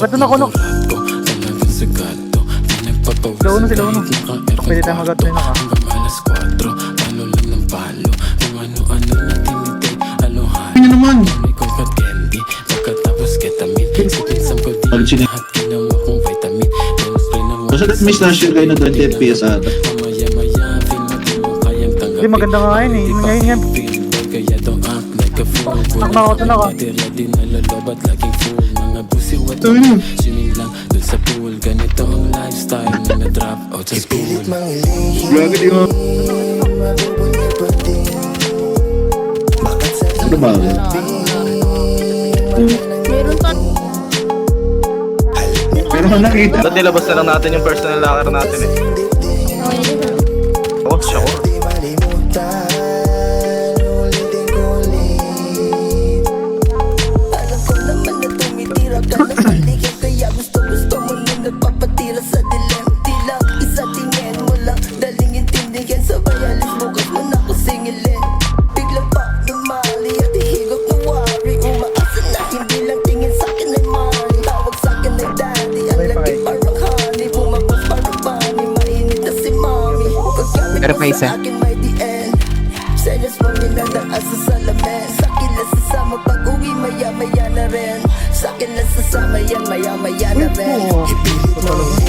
Ba't na kuno? Sila uno, sila uno. Pwede tayo mag-out rin ako. Ano naman? Basta that miss na siya kayo na 20 FPS ata. Hindi, maganda nga ngayon eh. Ngayon yan. Nakakauto na ka. Ito yun. Grabe di mo. Ano ba? Meron pa. Pero nakita. Dati nilabas na lang natin yung personal locker natin eh. Oh, sure. Pero pa isa. Uy, po.